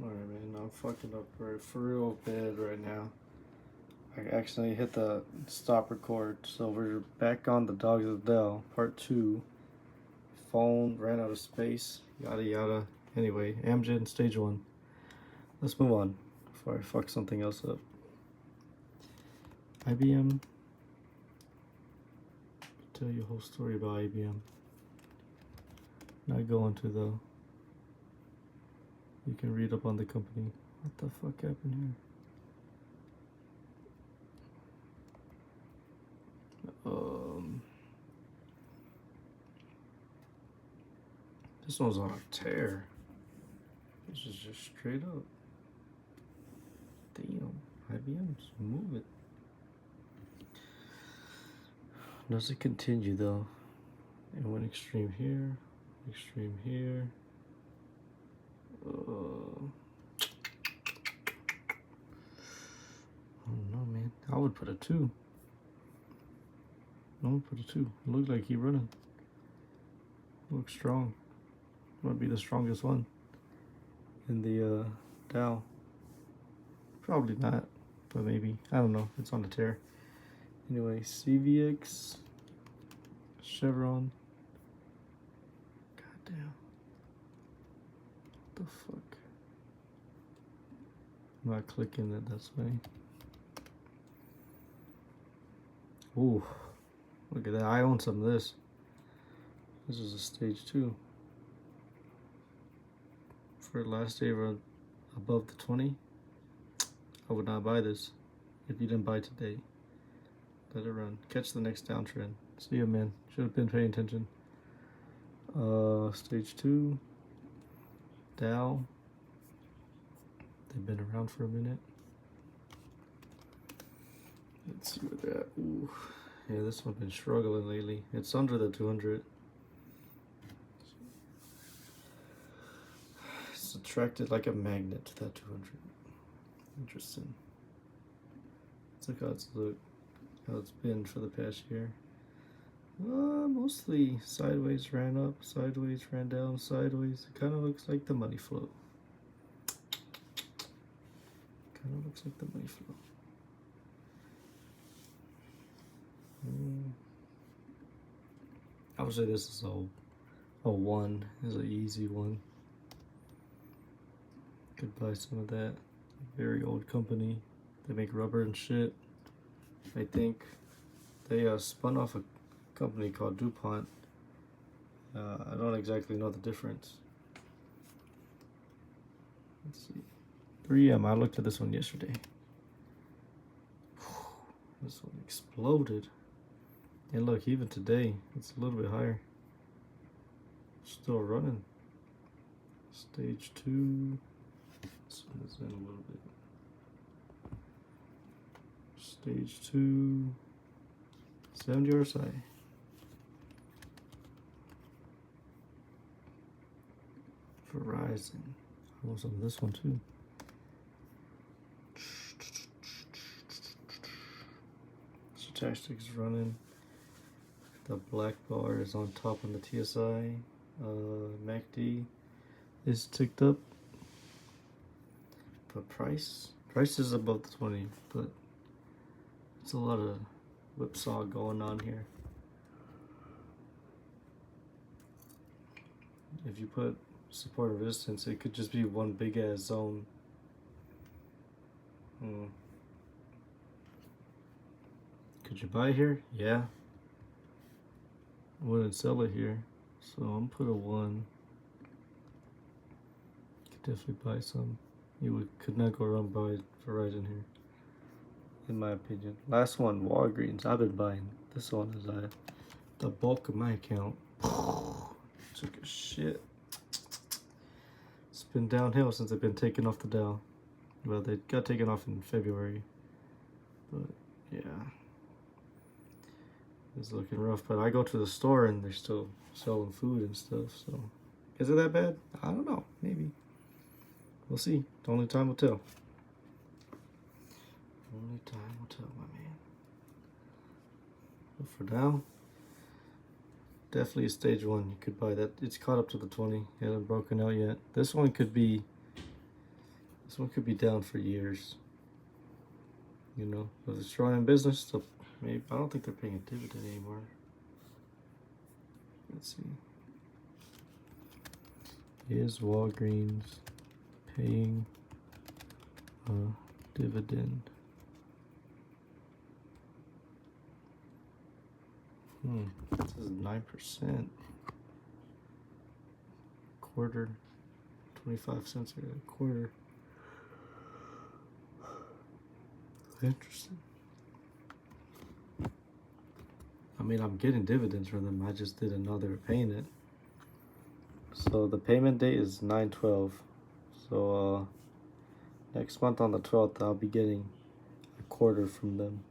Alright, man, I'm fucking up for real bad right now. I accidentally hit the stop record, so we're back on the Dogs of the Dell, part 2. Phone ran out of space, yada yada. Anyway, Amgen, stage 1. Let's move on before I fuck something else up. IBM. Tell you a whole story about IBM. Not going to though. You can read up on the company. What the fuck happened here? This one's on a tear. This is just straight up. Damn, IBM's move it. Does it continue though? It went extreme here, extreme here. I don't know, man. I would put a 2. I would put a 2. It looked like he running. Looks strong. Might be the strongest one in the Dow. Probably not, but maybe. I don't know. It's on the tear. Anyway, CVX, Chevron. Goddamn. What the fuck? I'm not clicking it this way. Ooh, look at that. I own some of this. This is a stage 2. For last day above the 20, I would not buy this if you didn't buy today. Let it run. Catch the next downtrend. See ya, man. Should have been paying attention. Stage 2. Dow. They've been around for a minute. Let's see where they're at. Ooh. Yeah, this one's been struggling lately. It's under the 200. It's attracted like a magnet to that 200. Interesting. Let's look how it's been for the past year. Mostly sideways ran up, sideways ran down, sideways. It kind of looks like the money flow. Kind of looks like the money flow. I would say this is a 1. Is an easy one. Could buy some of that. Very old company. They make rubber and shit. I think they spun off a company called DuPont. I don't exactly know the difference. Let's see. 3M. I looked at this one yesterday. This one exploded. And look, even today, it's a little bit higher. Still running. Stage 2. Zoom this in a little bit. Stage 2. 70 RSI. Verizon. I want some of this one too. Stochastics running. The black bar is on top on the TSI. MACD is ticked up. But price is above the 20, but it's a lot of whipsaw going on here. If you put support and resistance, it could just be one big ass zone. Could you buy here? Yeah. I wouldn't sell it here, so I'm put a 1. Could definitely buy some. You could not go wrong by Verizon here, in my opinion. Last one, Walgreens. I've been buying. This one is the bulk of my account. Took a shit. It's been downhill since they've been taken off the Dow. Well, they got taken off in February, but yeah, it's looking rough. But I go to the store and they're still selling food and stuff. So, is it that bad? I don't know. Maybe. We'll see. Only time will tell. Only time will tell, my man. But for now, definitely a stage 1. You could buy that. It's caught up to the 20. It hasn't broken out yet. This one could be This one could be down for years. You know, if it's strong in business, so maybe I don't think they're paying a dividend anymore. Let's see. Is Walgreens paying a dividend? This is 9%. Quarter, 25 cents a quarter. Interesting. I mean, I'm getting dividends from them. I just didn't know they were paying it. So the payment date is 9/12. So next month on the 12th, I'll be getting a quarter from them.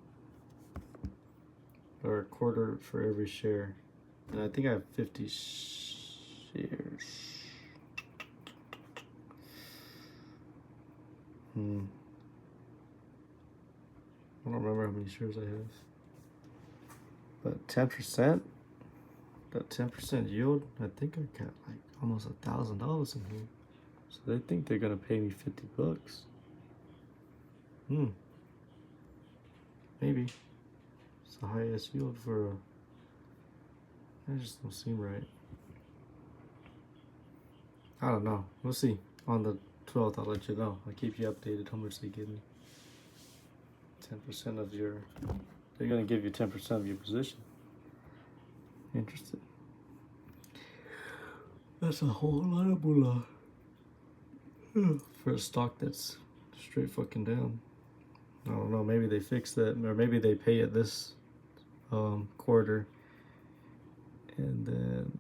Or a quarter for every share. And I think I have 50 shares. I don't remember how many shares I have. But 10%? That 10% yield, I think I got like almost $1,000 in here. So they think they're gonna pay me $50. Maybe. It's the highest yield for a... That just don't seem right. I don't know. We'll see. On the 12th, I'll let you know. I'll keep you updated how much they give me. 10% of your... They're gonna give you 10% of your position. Interesting. That's a whole lot of moolah for a stock that's straight fucking down. I don't know, maybe they fix that, or maybe they pay it this quarter and then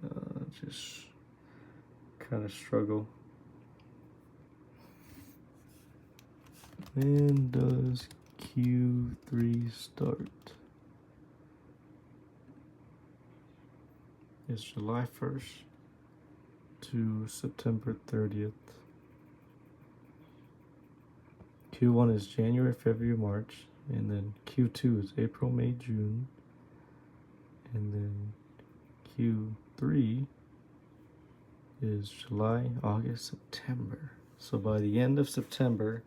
just kind of struggle. When does Q3 start? It's July 1st to September 30th. Q1 is January, February, March, and then Q2 is April, May, June, and then Q3 is July, August, September. So by the end of September,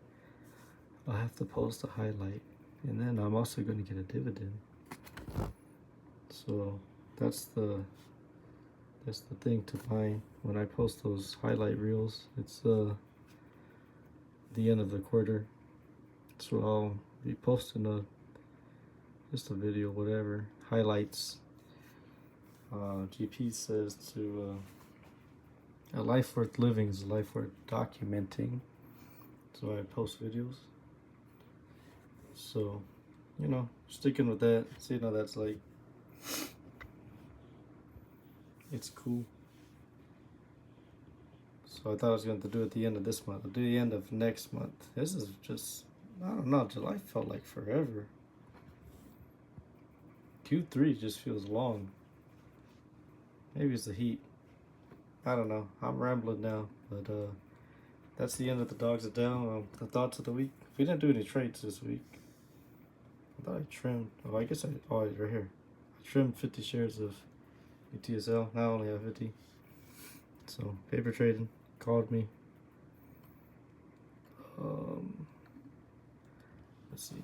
I'll have to post a highlight, and then I'm also going to get a dividend. So that's the thing to buy when I post those highlight reels. It's the end of the quarter, so I'll be posting just a video, whatever, highlights. GP says to a life worth living is a life worth documenting, so I post videos. So, you know, sticking with that, so you know that's like, it's cool. So I thought I was going to do it at the end of this month. I'll do the end of next month. This is just, I don't know, July felt like forever. Q3 just feels long. Maybe it's the heat. I don't know. I'm rambling now, but that's the end of the Dogs Are Down. The thoughts of the week. We didn't do any trades this week. I thought I trimmed. Oh, I guess right here. I trimmed 50 shares of UTSL. Now I only have 50. So paper trading called me. Let's see.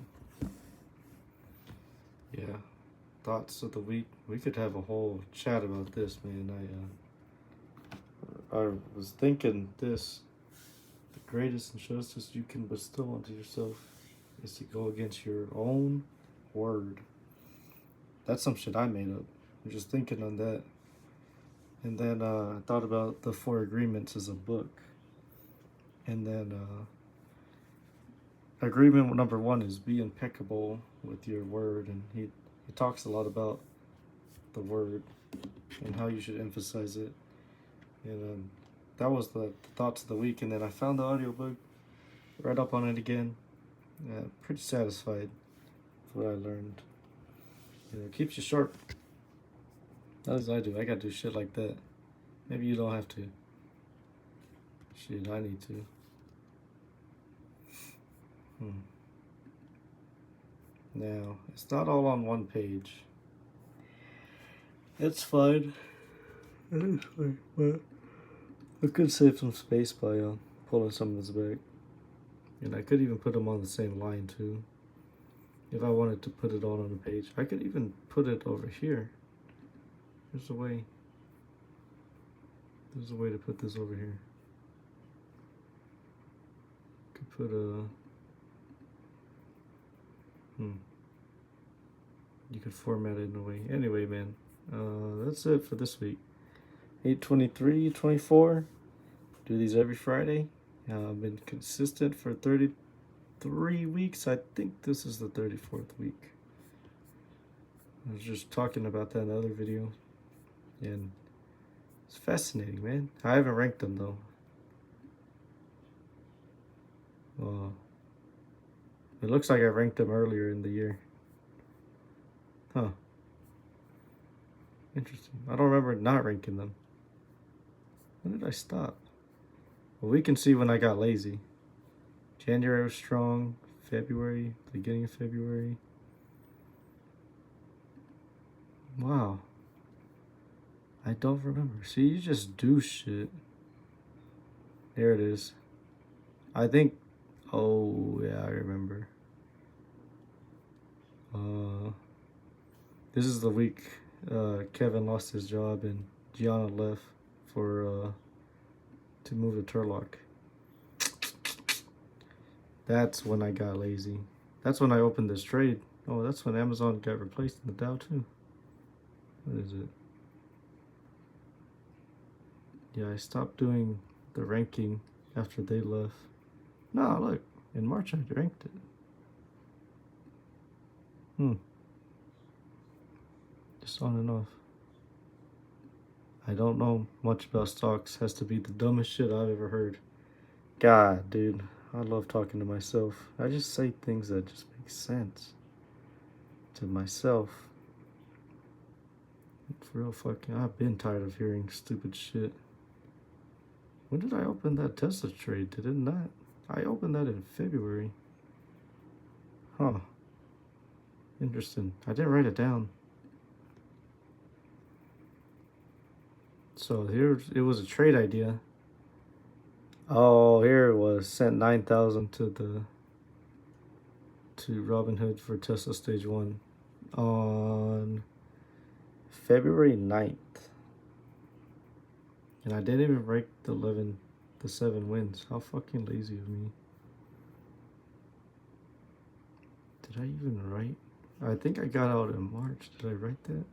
Yeah, thoughts of the week. We could have a whole chat about this, man. I was thinking this: the greatest injustice you can bestow onto yourself is to go against your own word. That's some shit I made up. I'm just thinking on that. And then I thought about the 4 Agreements as a book. And then agreement number 1 is be impeccable with your word. And he talks a lot about the word and how you should emphasize it. And that was the thoughts of the week. And then I found the audiobook, read up on it again. Pretty satisfied with what I learned. It keeps you sharp. As I do. I gotta do shit like that. Maybe you don't have to. Shit, I need to. Now, it's not all on one page. It's fine. It's fine, but I could save some space by pulling some of this back. And I could even put them on the same line too. If I wanted to put it all on the page, I could even put it over here. There's a way. There's a way to put this over here. Could put a. You could format it in a way. Anyway, man, that's it for this week. 8/23/24. Do these every Friday. I've been consistent for 33 weeks. I think this is the 34th week. I was just talking about that in the other video, and it's fascinating, man. I haven't ranked them though. It looks like I ranked them earlier in the year. Huh. Interesting. I don't remember not ranking them. When did I stop? Well, we can see when I got lazy. January was strong. February, beginning of February. Wow. I don't remember. See, you just do shit. There it is. I think, oh yeah, I remember. This is the week Kevin lost his job and Gianna left for to move to Turlock. That's when I got lazy. That's when I opened this trade. Oh, that's when Amazon got replaced in the Dow too. What is it? Yeah, I stopped doing the ranking after they left. No, look, in March I ranked it. Just on and off. I don't know much about stocks. Has to be the dumbest shit I've ever heard. God, dude, I love talking to myself. I just say things that just make sense to myself. It's real fucking. I've been tired of hearing stupid shit. When did I open that Tesla trade? Did it not? I opened that in February. Huh. Interesting. I didn't write it down. So here it was a trade idea. Oh, here it was. Sent 9,000 to Robinhood for Tesla Stage 1 on February 9th. And I didn't even rank the 7 wins. How fucking lazy of me. Did I even write? I think I got out in March. Did I write that?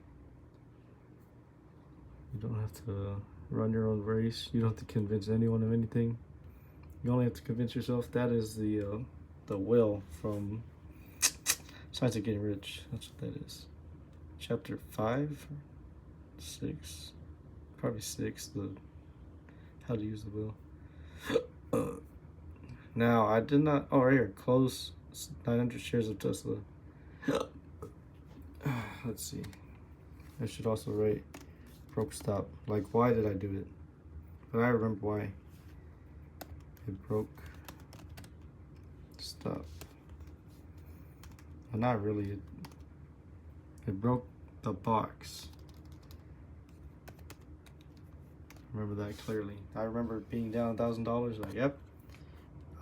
You don't have to run your own race. You don't have to convince anyone of anything. You only have to convince yourself. That is the will from Science of Getting Rich. That's what that is. Chapter 5, 6, probably 6. The how to use the will. Now I did not. Oh, right here, close 900 shares of Tesla. Let's see. I should also write broke stop. Like, why did I do it? But I remember why. It broke stop. Well, not really. It broke the box. I remember that clearly. I remember being down $1,000. Like, yep,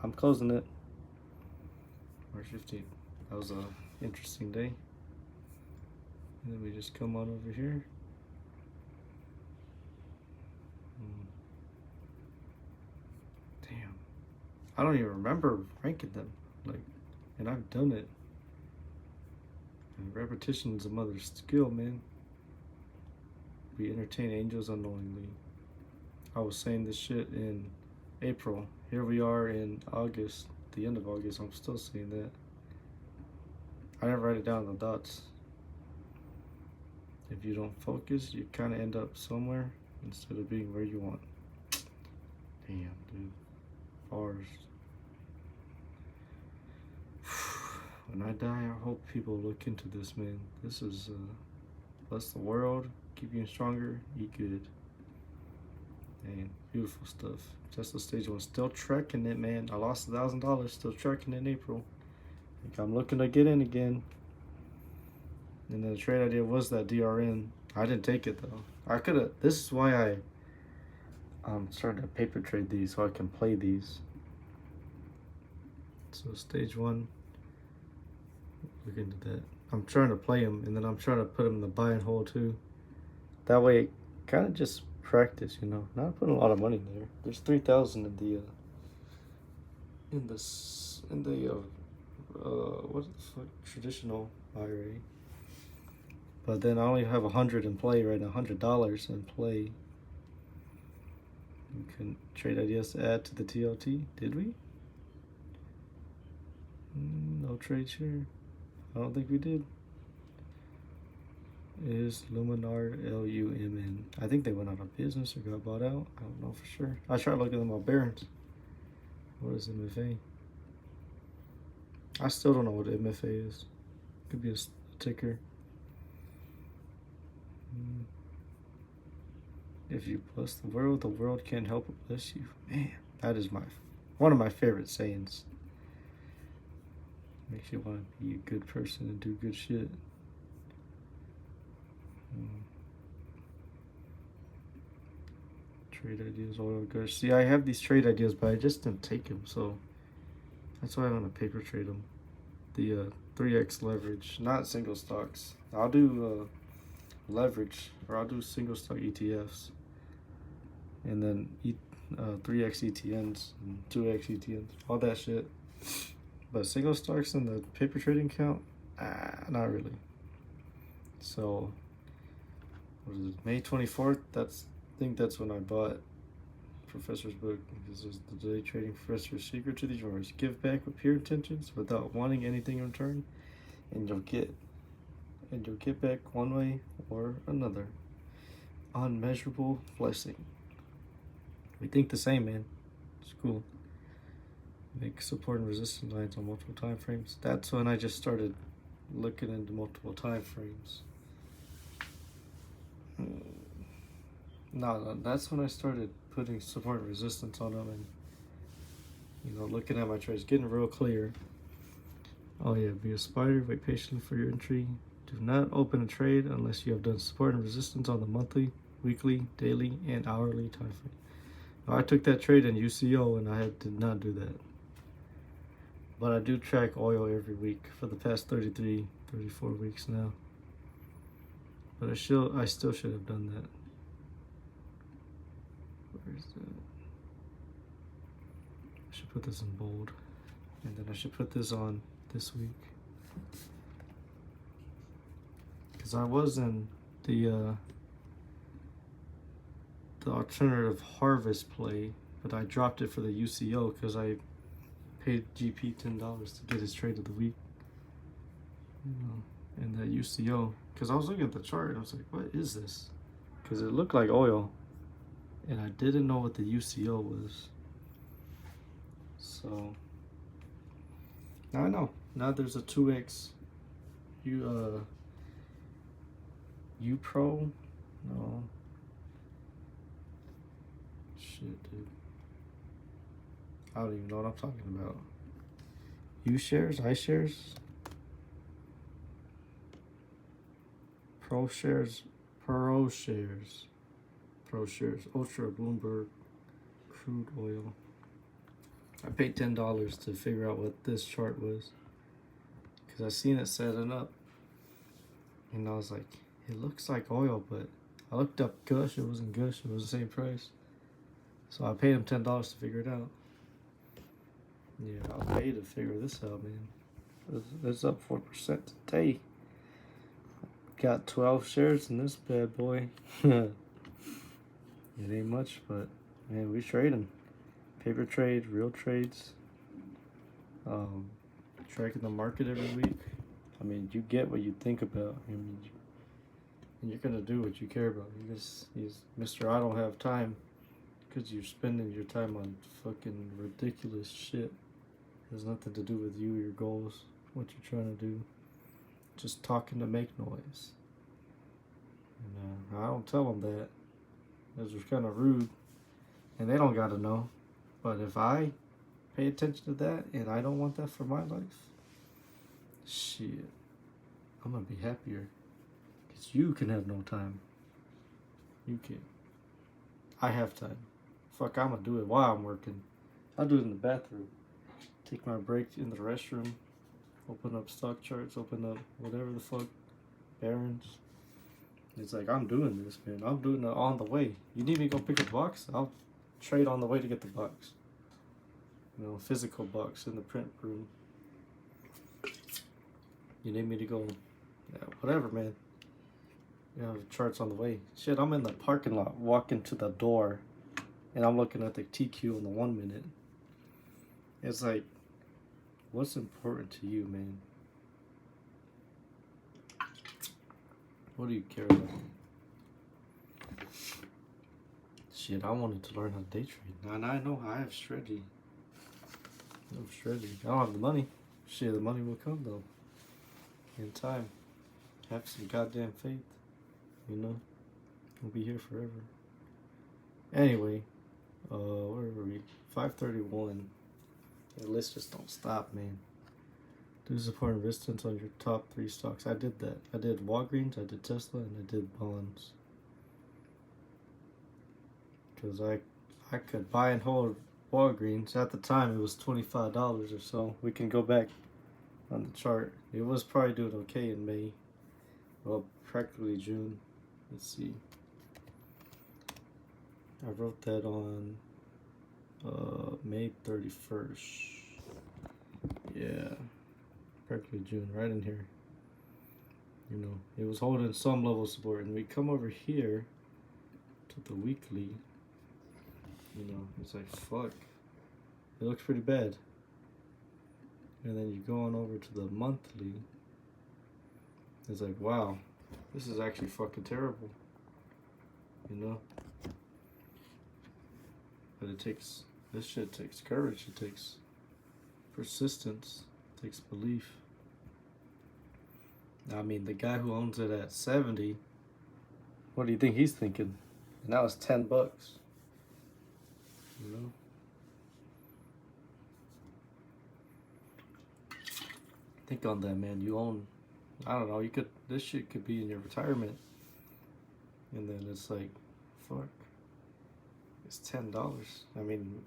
I'm closing it. March 15th. That was a interesting day. And then we just come on over here. Damn. I don't even remember ranking them. Like, and I've done it. And repetition is a mother's skill, man. We entertain angels unknowingly. I was saying this shit in April. Here we are in August, the end of August. I'm still saying that. I didn't write it down in the dots. If you don't focus, you kind of end up somewhere instead of being where you want. Damn, dude. Bars. When I die, I hope people look into this, man. This is, bless the world, keep you stronger, eat good. Man, beautiful stuff. Tesla Stage 1, still trekking it, man. I lost $1,000, still trekking in April. Like, I'm looking to get in again. And then the trade idea was that DRN. I didn't take it though. I could have. This is why I started to paper trade these so I can play these. So stage 1, look into that. I'm trying to play them, and then I'm trying to put them in the buy and hold too. That way, kind of just practice, you know. Not putting a lot of money there. There's 3,000 in the what the fuck, traditional IRA. But then I only have 100 in play right now, $100 in play. You can trade ideas to add to the TLT. Did we? No trade share. I don't think we did. Is Luminar LUMN. I think they went out of business or got bought out. I don't know for sure. I tried looking at my Barons. What is MFA? I still don't know what MFA is. Could be a ticker. If you bless the world can't help but bless you. Man, that is one of my favorite sayings. Makes you want to be a good person and do good shit. Trade ideas, oil goods. See, I have these trade ideas, but I just didn't take them, so that's why I want to paper trade them. The 3x leverage, not single stocks. I'll do leverage, or I'll do single stock ETFs, and then 3x ETNs and 2x ETNs, all that shit. But single stocks in the paper trading account, not really. So, what is it, May 24th? I think that's when I bought Professor's book. This is the day trading professor's secret to the drawers. Give back with pure intentions without wanting anything in return, and you'll get back one way or another. Unmeasurable blessing. We think the same, man. It's cool. Make support and resistance lines on multiple time frames. That's when I just started looking into multiple time frames. No, that's when I started putting support and resistance on them, and you know, looking at my trades, getting real clear. Oh yeah, be a spider, wait patiently for your entry. Do not open a trade unless you have done support and resistance on the monthly, weekly, daily, and hourly time frame. Now, I took that trade in UCO and I did not do that. But I do track oil every week for the past 33, 34 weeks now. But I still should have done that. Where is that? I should put this in bold. And then I should put this on this week. Because I was in the alternative harvest play, but I dropped it for the UCO because I paid GP $10 to get his trade of the week. You know, and that UCO, because I was looking at the chart and I was like, what is this? Because it looked like oil, and I didn't know what the UCO was. So now I know. Now there's a 2x U Pro. No. Shit, dude. I don't even know what I'm talking about. U shares, I shares, Pro shares, Ultra Bloomberg crude oil. I paid $10 to figure out what this chart was, because I seen it setting up, and I was like, it looks like oil, but I looked up Gush. It wasn't Gush. It was the same price. So I paid him $10 to figure it out. Yeah, I'll pay to figure this out, man. It's up 4% today. Got 12 shares in this bad boy. It ain't much, but man, we trading. Paper trade, real trades. Tracking the market every week. I mean, you get what you think about. I mean, and you're gonna do what you care about. You just, Mr. I don't have time, because you're spending your time on fucking ridiculous shit. It has nothing to do with you, your goals, what you're trying to do. Just talking to make noise. And I don't tell them that. Those are kind of rude, and they don't gotta know. But if I pay attention to that, and I don't want that for my life, shit, I'm gonna be happier. Because you can have no time. You can. I have time. Fuck, I'm gonna do it while I'm working. I'll do it in the bathroom. take my break in the restroom, open up stock charts, open up whatever the fuck, Barons. It's like, I'm doing this, man. I'm doing it on the way. You need me to go pick a box? I'll trade on the way to get the box. You know, physical box in the print room. You need me to go, yeah, whatever, man. You know, the chart's on the way. Shit, I'm in the parking lot, walking to the door, and I'm looking at the TQ in the 1 minute. It's like, what's important to you, man? What do you care about? Shit, I wanted to learn how to day trade. And I know I have strategy. I don't have the money. Shit, the money will come though. In time. Have some goddamn faith. You know? We'll be here forever. Anyway, where were we? 531. The list just don't stop, man. Do support investments on your top 3 stocks. I did that. I did Walgreens, I did Tesla, and I did bonds. Because I could buy and hold Walgreens. At the time, it was $25 or so. We can go back on the chart. It was probably doing okay in May. Well, practically June. Let's see. I wrote that on May 31st. Yeah. Practically June, right in here. You know, it was holding some level of support. And we come over here to the weekly. You know, it's like, fuck. It looks pretty bad. And then you go on over to the monthly. It's like, wow, this is actually fucking terrible. You know? But it takes, this shit takes courage. It takes persistence. It takes belief. I mean, the guy who owns it at 70, what do you think he's thinking? And now it's $10. You know? Think on that, man. You own, I don't know, you could, this shit could be in your retirement. And then it's like, fuck. It's $10. I mean,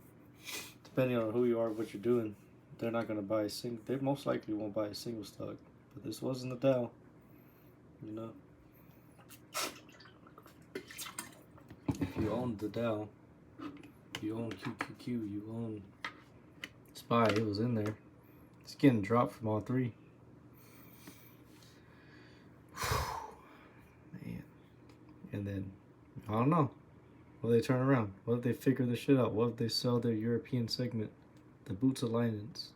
depending on who you are, what you're doing, they're not going to buy a single, they most likely won't buy a single stock. But this wasn't the Dow. You know? If you own the Dow, you own QQQ, you own SPY, it was in there. It's getting dropped from all 3. Man. And then, I don't know. What if they turn around? What if they figure this shit out? What if they sell their European segment? The Boots Alliance.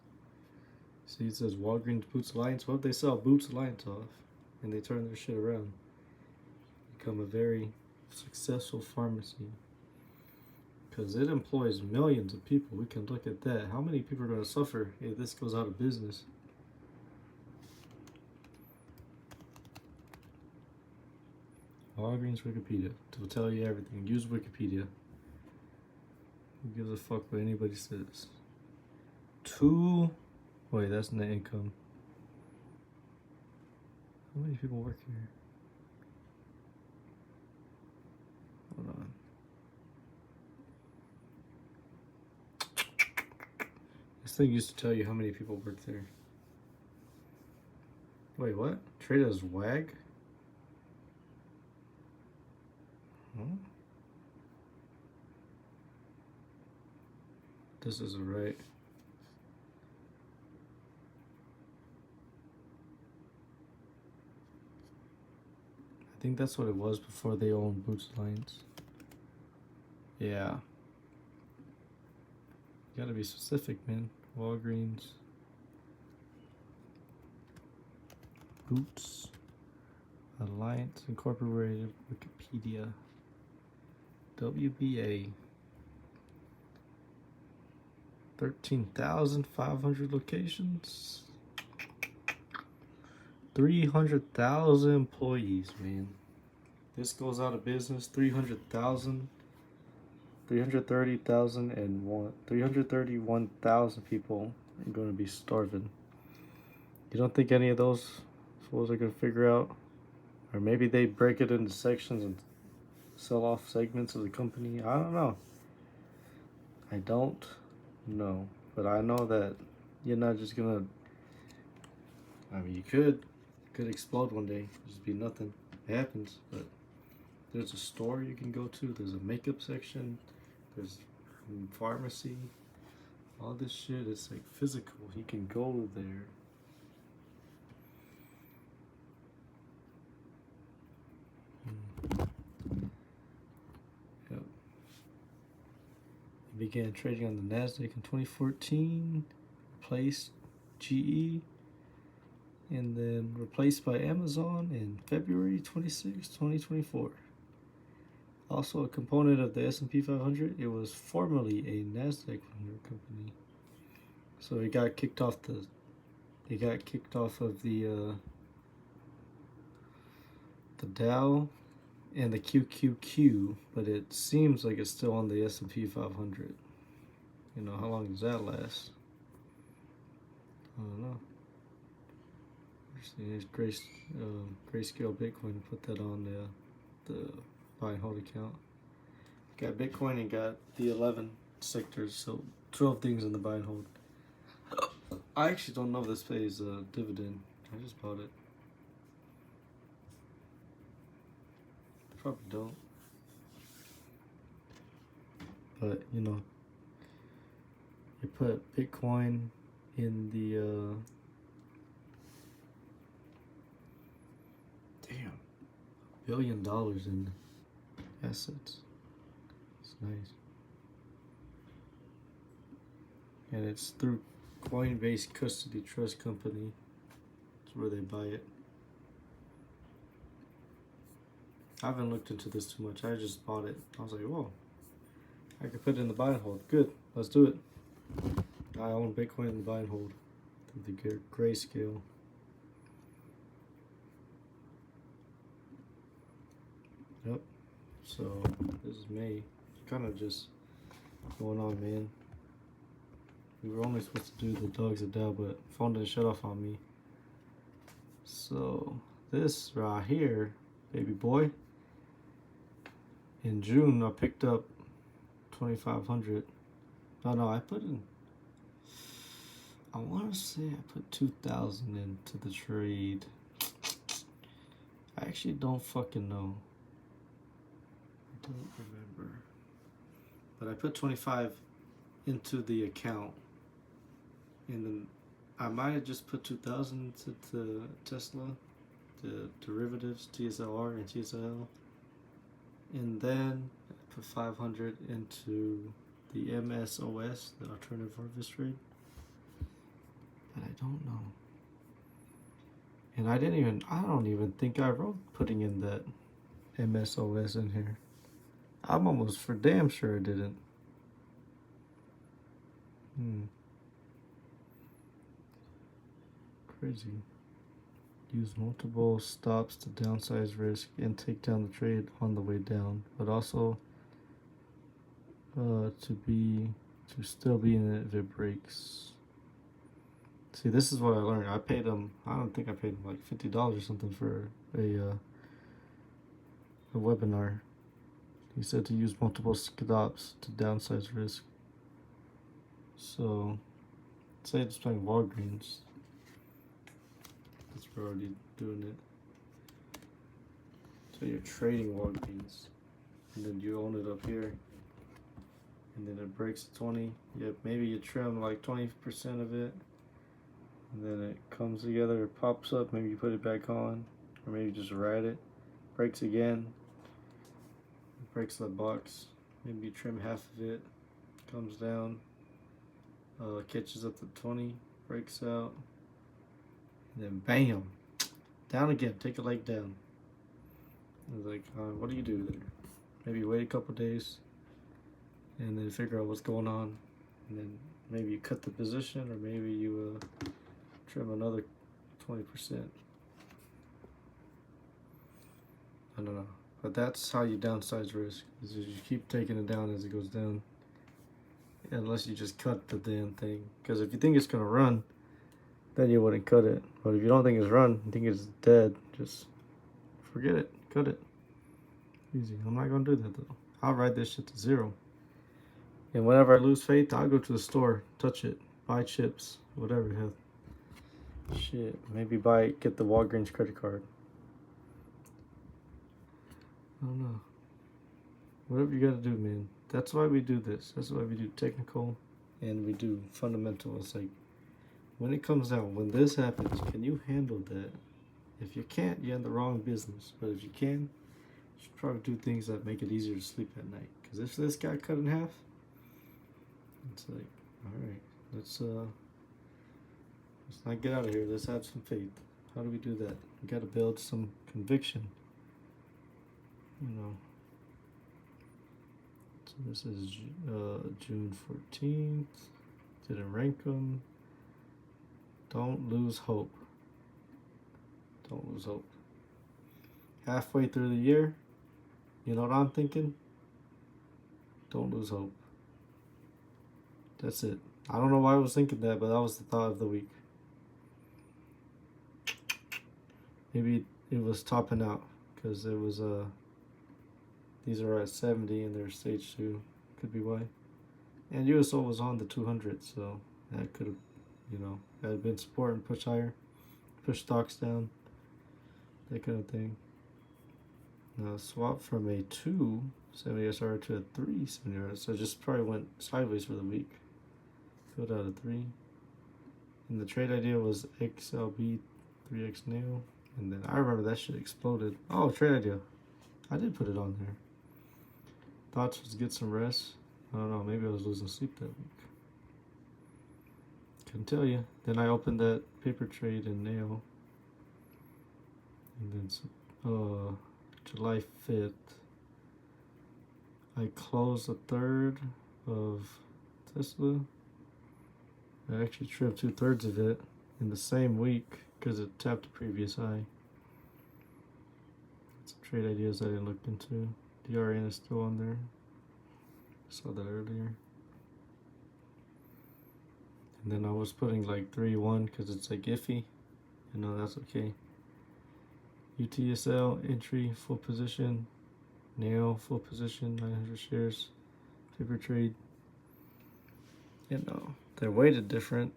See, it says Walgreens Boots Alliance. What if they sell Boots Alliance off? And they turn their shit around? Become a very successful pharmacy. Because it employs millions of people. We can look at that. How many people are going to suffer if this goes out of business? Walgreens Wikipedia. To tell you everything. Use Wikipedia. Who gives a fuck what anybody says? Wait, that's net income. How many people work here? Hold on. This thing used to tell you how many people work there. Wait, what? Trade as WAG? Huh? This isn't right. I think that's what it was before they owned Boots Alliance. Yeah. You gotta be specific, man. Walgreens. Boots Alliance Incorporated Wikipedia. WBA. 13,500 locations. 300,000 employees, man. This goes out of business. 300,000. 331,000 people are going to be starving. You don't think any of those fools are going to figure out? Or maybe they break it into sections and sell off segments of the company. I don't know. I don't know. But I know that You're not just gonna. I mean, you could explode one day. Just be nothing. It happens, but there's a store you can go to. There's a makeup section. There's a pharmacy. All this shit is like physical. You can go there. Yep. He began trading on the Nasdaq in 2014. Replaced GE. And then replaced by Amazon in February 26, 2024. Also a component of the S&P 500, it was formerly a Nasdaq 100 company. So it got kicked off of the Dow and the QQQ, but it seems like it's still on the S&P 500. You know, how long does that last? I don't know. There's Grayscale Bitcoin. Put that on the buy and hold account. Got Bitcoin and got the 11 sectors, so 12 things in the buy and hold. I actually don't know if this pays a dividend. I just bought it. Probably don't. But you know, you put Bitcoin in the damn, $1 billion in assets. It's nice. And it's through Coinbase Custody Trust Company. That's where they buy it. I haven't looked into this too much. I just bought it. I was like, whoa, I could put it in the buy and hold. Good, let's do it. I own Bitcoin in the buy and hold through the Grayscale. Yep. So this is May. Kind of just going on, man. We were only supposed to do the dogs of Dow, but phone didn't shut off on me. So this right here, baby boy. In June, I picked up 2,500. No, I put in. I want to say I put 2,000 into the trade. I actually don't fucking know. I don't remember. But I put 25 into the account. And then I might have just put 2,000 to Tesla, the derivatives, TSLR and TSL. And then I put 500 into the MSOS, the alternative harvest trade. But I don't know. And I don't even think I wrote putting in that MSOS in here. I'm almost for damn sure I didn't. Crazy. Use multiple stops to downsize risk and take down the trade on the way down, but also to still be in it if it breaks. See, this is what I learned. I paid him. I don't think I paid him like $50 or something for a webinar. He said to use multiple stops to downsize risk. So, say it's playing Walgreens. That's we're already doing it. So you're trading Walgreens, and then you own it up here, and then it breaks 20. Yep, maybe you trim like 20% of it, and then it comes together, it pops up. Maybe you put it back on, or maybe you just ride it. Breaks again. It breaks the box. Maybe you trim half of it. Comes down. Catches up to 20. Breaks out. And then bam, down again. Take a leg down. It's like, what do you do there? Maybe wait a couple days, and then figure out what's going on, and then maybe you cut the position, or maybe you trim another 20%. I don't know, but that's how you downsize risk. Is you keep taking it down as it goes down, unless you just cut the damn thing. Because if you think it's gonna run, then you wouldn't cut it. But if you don't think it's run, you think it's dead, just forget it. Cut it. Easy. I'm not gonna do that though. I'll ride this shit to zero. And whenever I lose faith, I'll go to the store, touch it, buy chips, whatever the hell. Shit, maybe get the Walgreens credit card. I don't know. Whatever you gotta do, man. That's why we do this. That's why we do technical and we do fundamental. It's like, when it comes down, when this happens, can you handle that? If you can't, you're in the wrong business. But if you can, you should probably do things that make it easier to sleep at night. Because if this got cut in half, it's like, alright, let's not get out of here. Let's have some faith. How do we do that? We gotta build some conviction. You know. So this is June 14th. Didn't rank them. Don't lose hope. Don't lose hope. Halfway through the year, you know what I'm thinking? Don't lose hope. That's it. I don't know why I was thinking that, but that was the thought of the week. Maybe it was topping out because it was these are at 70 and they're stage 2. Could be why. And USO was on the 200, so that could have, you know, had been support and push higher, push stocks down, that kind of thing. Now swap from a 2 70 SR to a 3 70 SR, so just probably went sideways for the week. Filled out a 3. And the trade idea was XLB 3X nail. And then I remember that shit exploded. Oh, trade idea. I did put it on there. Thoughts was get some rest. I don't know, maybe I was losing sleep that week. Couldn't tell you. Then I opened that paper trade in nail. And then July 5th, I closed a third of Tesla. I actually trimmed 2/3 of it in the same week because it tapped the previous high. Some trade ideas I didn't look into. DRN is still on there. Saw that earlier. And then I was putting like 3-1 because it's like iffy. You know, that's okay. UTSL entry full position. Nail full position, 900 shares. Paper trade. You know, they're weighted different.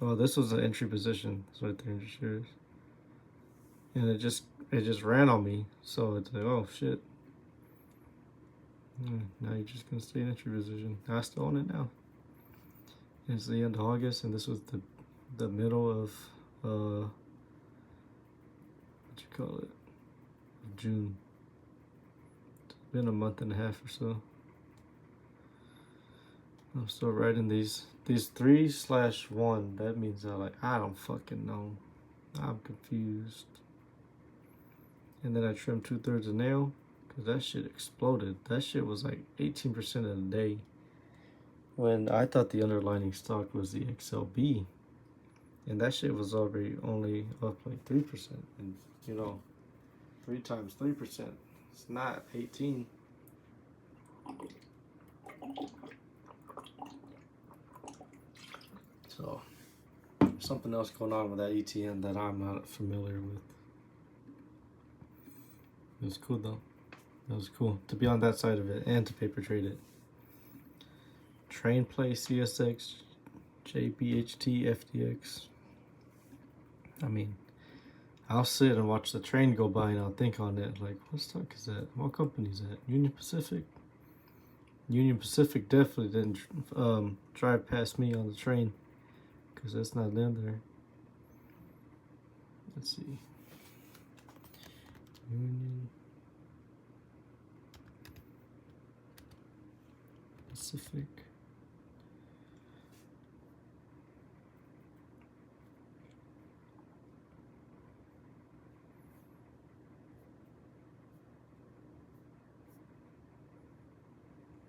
Oh, this was an entry position. It's like 300 shares. And it just ran on me. So it's like, oh shit. Now you're just gonna stay in entry position. I still own it now. It's the end of August, and this was the middle of what you call it, June. It's been a month and a half or so. I'm still writing these 3/1. That means I don't fucking know. I'm confused. And then I trimmed 2/3 of nail because that shit exploded. That shit was like 18% in a day. When I thought the underlying stock was the XLB, and that shit was already only up like 3%. And you know, 3 times 3%, it's not 18. So there's something else going on with that ETN that I'm not familiar with. It was cool though. It was cool to be on that side of it and to paper trade it. Train play CSX, JBHT, FDX. I mean, I'll sit and watch the train go by and I'll think on it like, what stock is that? What company is that? Union Pacific? Union Pacific definitely didn't drive past me on the train because that's not in there. Let's see. Union Pacific.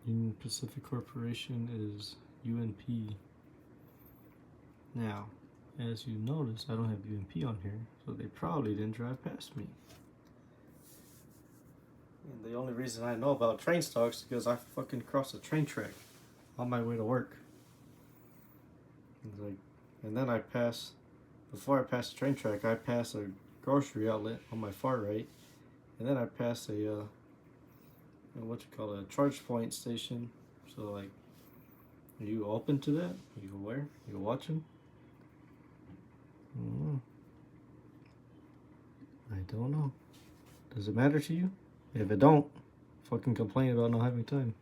Union Pacific Corporation is UNP. Now, as you notice, I don't have UNP on here, so they probably didn't drive past me. And the only reason I know about train stocks is because I fucking crossed a train track on my way to work. And then before I passed the train track, I passed a grocery outlet on my far right, and then I passed a charge point station. So Are you open to that? Are you aware? You watching? I don't know. Does it matter to you? If it don't, fucking complain about not having time.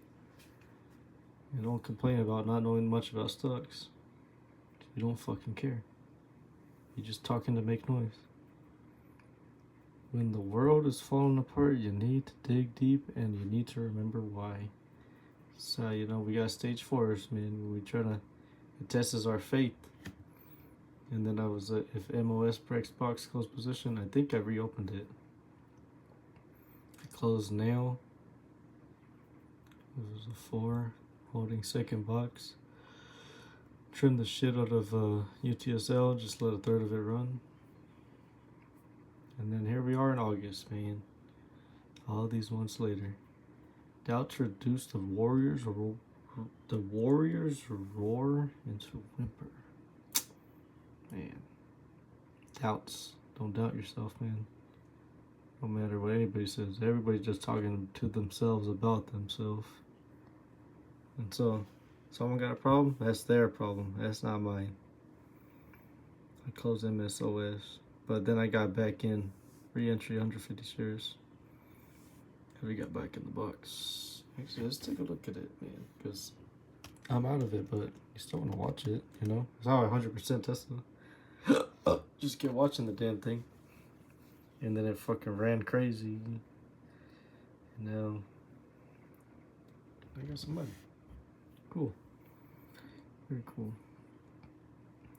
You don't complain about not knowing much about stocks. You don't fucking care. You're just talking to make noise. When the world is falling apart, you need to dig deep and you need to remember why. So, you know, we got stage 4s, man. We trying to, it tests our faith. And then I was, if MOS breaks box close position, I think I reopened it. I closed nail. It was a 4, holding second box. Trim the shit out of UTSL, just let a third of it run. And then here we are in August, man. All these months later. Doubts reduce the Warriors roar into whimper. Man. Doubts. Don't doubt yourself, man. No matter what anybody says. Everybody's just talking to themselves about themselves. And so, someone got a problem? That's their problem. That's not mine. I closed MSOS. But then I got back in. Re-entry 150 shares. And we got back in the box. Actually, let's take a look at it, man. Because I'm out of it, but you still want to watch it, you know? It's how I 100% tested it. Just kept watching the damn thing. And then it fucking ran crazy. And now I got some money. Cool. Very cool.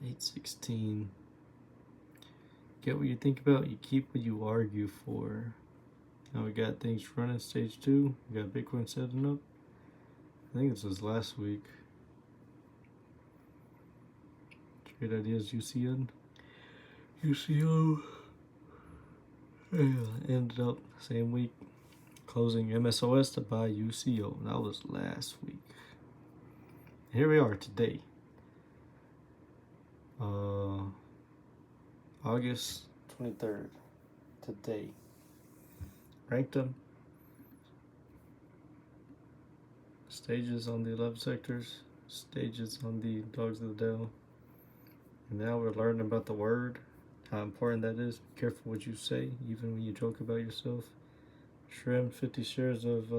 816. Get what you think about, you keep what you argue for. Now we got things running stage 2. We got Bitcoin setting up. I think this was last week. Trade ideas UCN. UCO. Yeah, ended up same week closing MSOS to buy UCO. That was last week. Here we are today. August 23rd. Today. Ranked them. Stages on the 11 sectors. Stages on the Dogs of the Dell. And now we're learning about the word. How important that is. Be careful what you say, even when you joke about yourself. Trimmed 50 shares of,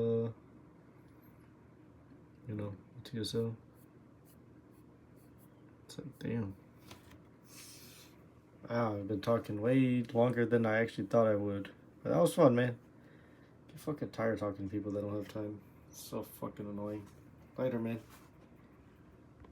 TSL. It's like, damn. Wow, I've been talking way longer than I actually thought I would. But that was fun, man. Get fucking tired talking to people that don't have time. It's so fucking annoying. Later, man.